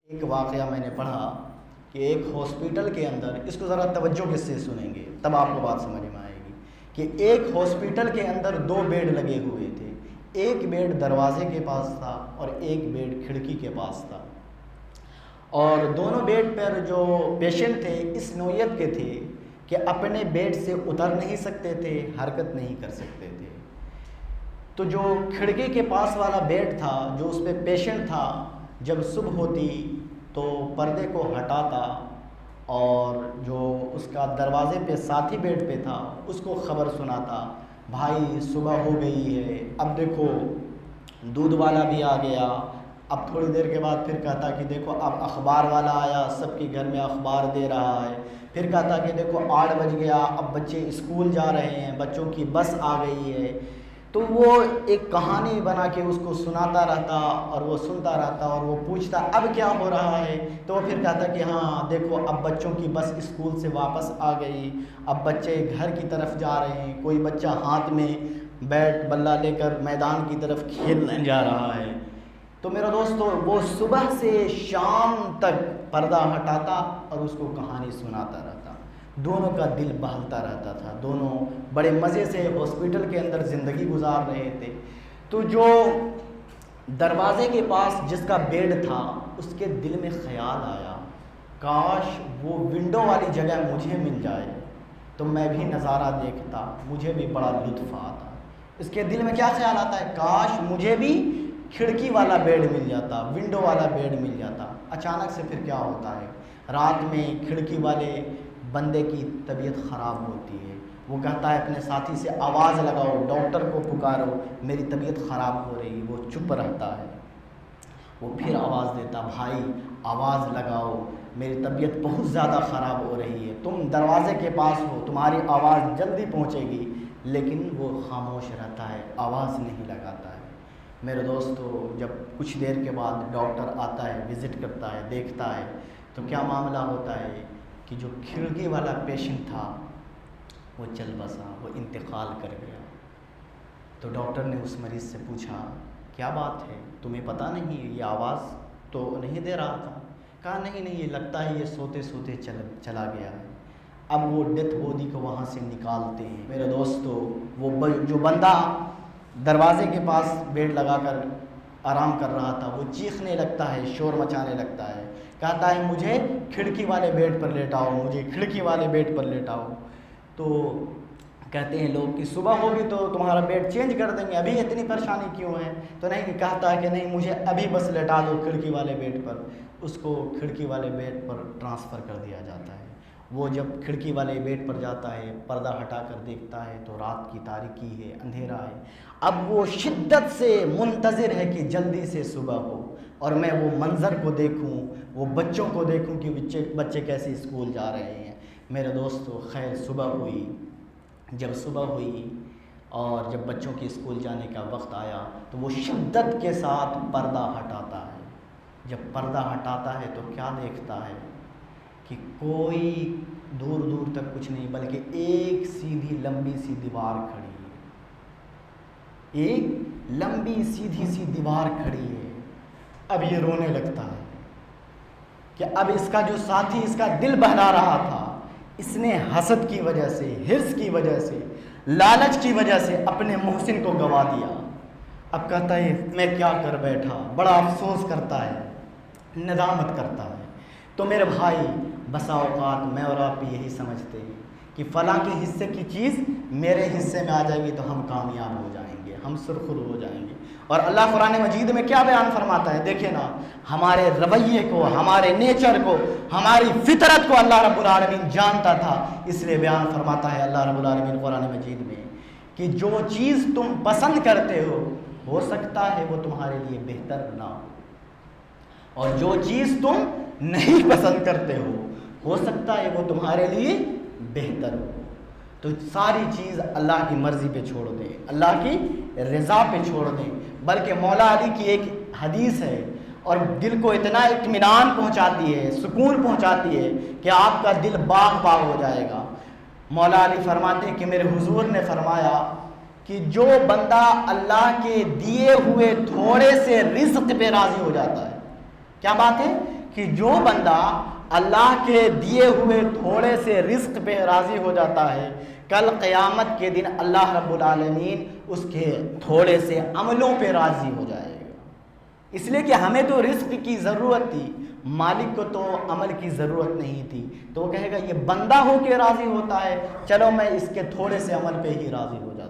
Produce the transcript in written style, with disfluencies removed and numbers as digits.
एक वाक़या मैंने पढ़ा कि एक हॉस्पिटल के अंदर, इसको ज़रा तवज्जो के से सुनेंगे तब आपको बात समझ में आएगी, कि एक हॉस्पिटल के अंदर 2 बेड लगे हुए थे। एक बेड दरवाजे के पास था और एक बेड खिड़की के पास था, और दोनों बेड पर जो पेशेंट थे इस नौयत के थे कि अपने बेड से उतर नहीं सकते थे, हरकत नहीं कर सकते थे। तो जो खिड़की के पास वाला बेड था, जो उस पर पेशेंट था, जब सुबह होती तो पर्दे को हटाता और जो उसका दरवाजे पे साथी बेड पे था उसको ख़बर सुनाता, भाई सुबह हो गई है, अब देखो दूध वाला भी आ गया। अब थोड़ी देर के बाद फिर कहता कि देखो अब अखबार वाला आया, सबके घर में अखबार दे रहा है। फिर कहता कि देखो 8 बज गया, अब बच्चे स्कूल जा रहे हैं, बच्चों की बस आ गई है। तो वो एक कहानी बना के उसको सुनाता रहता और वो सुनता रहता और वो पूछता अब क्या हो रहा है। तो वो फिर कहता कि हाँ देखो अब बच्चों की बस स्कूल से वापस आ गई, अब बच्चे घर की तरफ जा रहे हैं, कोई बच्चा हाथ में बैट बल्ला लेकर मैदान की तरफ खेलने जा रहा है। तो मेरा दोस्तों वो सुबह से शाम तक पर्दा हटाता और उसको कहानी सुनाता रहता। दोनों का दिल बहलता रहता था, दोनों बड़े मज़े से हॉस्पिटल के अंदर ज़िंदगी गुजार रहे थे। तो जो दरवाज़े के पास जिसका बेड था उसके दिल में ख़याल आया, काश वो विंडो वाली जगह मुझे मिल जाए तो मैं भी नज़ारा देखता, मुझे भी बड़ा लुत्फ़ आता। इसके दिल में क्या ख्याल आता है, काश मुझे भी खिड़की वाला बेड मिल जाता, विंडो वाला बेड मिल जाता। अचानक से फिर क्या होता है, रात में खिड़की वाले बंदे की तबीयत ख़राब होती है। वो कहता है अपने साथी से आवाज़ लगाओ, डॉक्टर को पुकारो, मेरी तबीयत ख़राब हो रही। वो चुप रहता है, वो फिर आवाज़ देता, भाई आवाज़ लगाओ, मेरी तबीयत बहुत ज़्यादा ख़राब हो रही है, तुम दरवाज़े के पास हो, तुम्हारी आवाज़ जल्दी पहुँचेगी। लेकिन वो खामोश रहता है, आवाज़ नहीं लगाता है। मेरे दोस्तों जब कुछ देर के बाद डॉक्टर आता है, विज़िट करता है, देखता है तो क्या मामला होता है कि जो खिड़की वाला पेशेंट था वो चल बसा, वो इंतकाल कर गया। तो डॉक्टर ने उस मरीज़ से पूछा क्या बात है, तुम्हें पता नहीं ये आवाज़ तो नहीं दे रहा था? कहा नहीं नहीं, ये लगता है ये सोते सोते चला गया है। अब वो डेथ बॉडी को वहाँ से निकालते हैं। मेरे दोस्तों वो जो बंदा दरवाजे के पास बेड लगाकर आराम कर रहा था वो चीखने लगता है, शोर मचाने लगता है, कहता है मुझे खिड़की वाले बेड पर लेटाओ, मुझे खिड़की वाले बेड पर लेटाओ। तो कहते हैं लोग कि सुबह होगी तो तुम्हारा बेड चेंज कर देंगे, अभी इतनी परेशानी क्यों है? तो नहीं, कहता है कि नहीं मुझे अभी बस लेटा दो खिड़की वाले बेड पर। उसको खिड़की वाले बेड पर ट्रांसफ़र कर दिया जाता है। वो जब खिड़की वाले बेड पर जाता है, पर्दा हटा कर देखता है तो रात की तारीकी है, अंधेरा है। अब वो शिद्दत से मुंतज़िर है कि जल्दी से सुबह हो और मैं वो मंज़र को देखूं, वो बच्चों को देखूं कि बच्चे कैसे स्कूल जा रहे हैं। मेरे दोस्तों खैर सुबह हुई। जब सुबह हुई और जब बच्चों के स्कूल जाने का वक्त आया तो वो शिद्दत के साथ पर्दा हटाता है। जब पर्दा हटाता है तो क्या देखता है कि कोई दूर दूर तक कुछ नहीं बल्कि एक सीधी लंबी सी दीवार खड़ी है, एक लंबी सीधी सी दीवार खड़ी है। अब ये रोने लगता है कि अब इसका जो साथी इसका दिल बहला रहा था, इसने हसद की वजह से, हिर्स की वजह से, लालच की वजह से अपने मोहसिन को गवा दिया। अब कहता है मैं क्या कर बैठा, बड़ा अफसोस करता है, नदामत करता है। तो मेरे भाई बसा औकात मैं और आप भी यही समझते हैं कि फ़लाँ के हिस्से की चीज़ मेरे हिस्से में आ जाएगी तो हम कामयाब हो जाएंगे, हम सुरखुर हो जाएंगे। और अल्लाह कुरान मजीद में क्या बयान फरमाता है, देखिए ना, हमारे रवैये को, हमारे नेचर को, हमारी फितरत को अल्लाह रब्बुल आलमीन जानता था। इसलिए बयान फरमाता है अल्लाह रब्बुल आलमीन कुरान मजीद में कि जो चीज़ तुम पसंद करते हो सकता है वो तुम्हारे लिए बेहतर ना हो, और जो चीज़ तुम नहीं पसंद करते हो सकता है वो तुम्हारे लिए बेहतर हो। तो सारी चीज़ अल्लाह की मर्ज़ी पे छोड़ दें, अल्लाह की रज़ा पे छोड़ दें। बल्कि मौला अली की एक हदीस है और दिल को इतना इत्मीनान पहुंचाती है, सुकून पहुंचाती है कि आपका दिल बाग बाग हो जाएगा। मौला अली फरमाते हैं कि मेरे हुजूर ने फरमाया कि जो बंदा अल्लाह के दिए हुए थोड़े से रिज़्क़ पे राज़ी हो जाता है, क्या बात है कि जो बंदा अल्लाह के दिए हुए थोड़े से रिस्क पे राज़ी हो जाता है, कल क़यामत के दिन अल्लाह रब्बुल आलमीन उसके थोड़े से अमलों पे राज़ी हो जाएगा। इसलिए कि हमें तो रिस्क की ज़रूरत थी, मालिक को तो अमल की ज़रूरत नहीं थी। तो वो कहेगा ये बंदा हो के राज़ी होता है, चलो मैं इसके थोड़े से अमल पे ही राज़ी हो जाता हूँ।